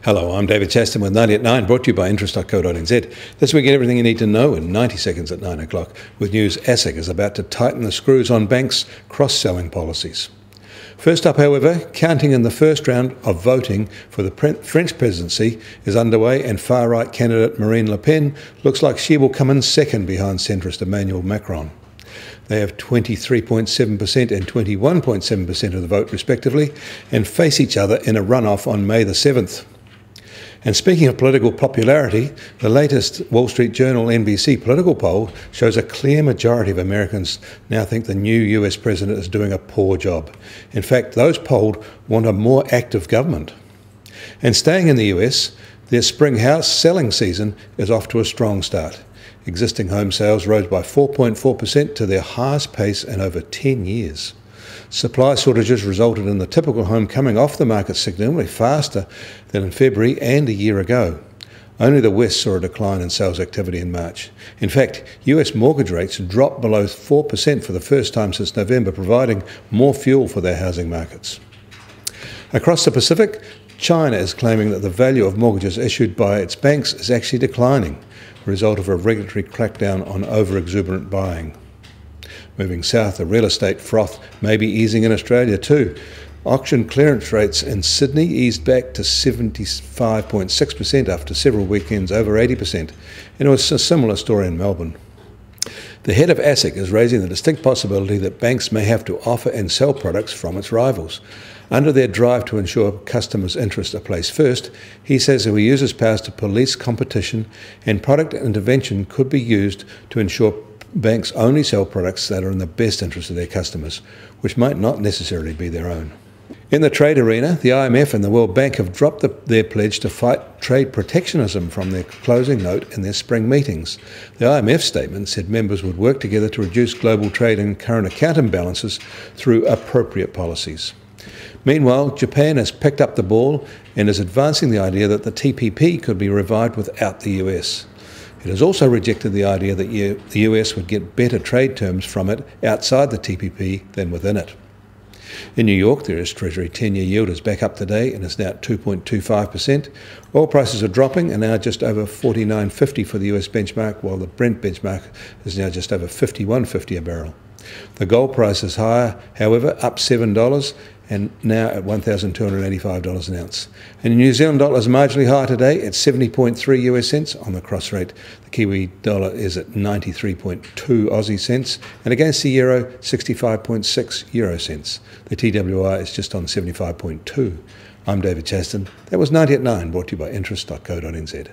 Hello, I'm David Chaston with 90 at 9, brought to you by interest.co.nz. This week, get everything you need to know in 90 seconds at 9 o'clock, with news ASIC is about to tighten the screws on banks' cross-selling policies. First up, however, counting in the first round of voting for the French presidency is underway, and far-right candidate Marine Le Pen looks like she will come in second behind centrist Emmanuel Macron. They have 23.7% and 21.7% of the vote, respectively, and face each other in a runoff on May the 7th. And speaking of political popularity, the latest Wall Street Journal NBC political poll shows a clear majority of Americans now think the new US president is doing a poor job. In fact, those polled want a more active government. And staying in the US, their spring house selling season is off to a strong start. Existing home sales rose by 4.4% to their highest pace in over 10 years. Supply shortages resulted in the typical home coming off the market significantly faster than in February and a year ago. Only the West saw a decline in sales activity in March. In fact, US mortgage rates dropped below 4% for the first time since November, providing more fuel for their housing markets. Across the Pacific, China is claiming that the value of mortgages issued by its banks is actually declining, a result of a regulatory crackdown on over-exuberant buying. Moving south, the real estate froth may be easing in Australia too. Auction clearance rates in Sydney eased back to 75.6% after several weekends over 80%, and it was a similar story in Melbourne. The head of ASIC is raising the distinct possibility that banks may have to offer and sell products from its rivals. Under their drive to ensure customers' interests are placed first, he says he will use his powers to police competition, and product intervention could be used to ensure banks only sell products that are in the best interest of their customers, which might not necessarily be their own. In the trade arena, the IMF and the World Bank have dropped their pledge to fight trade protectionism from their closing note in their spring meetings. The IMF statement said members would work together to reduce global trade and current account imbalances through appropriate policies. Meanwhile, Japan has picked up the ball and is advancing the idea that the TPP could be revived without the US. It has also rejected the idea that the US would get better trade terms from it outside the TPP than within it. In New York, the US Treasury 10-year yield is back up today and is now at 2.25%. Oil prices are dropping and now just over $49.50 for the US benchmark, while the Brent benchmark is now just over $51.50 a barrel. The gold price is higher, however, up $7 and now at $1,285 an ounce. And the New Zealand dollar is marginally higher today at 70.3 US cents on the cross rate. The Kiwi dollar is at 93.2 Aussie cents, and against the euro, 65.6 euro cents. The TWI is just on 75.2. I'm David Chaston. That was 90 at 9, brought to you by interest.co.nz.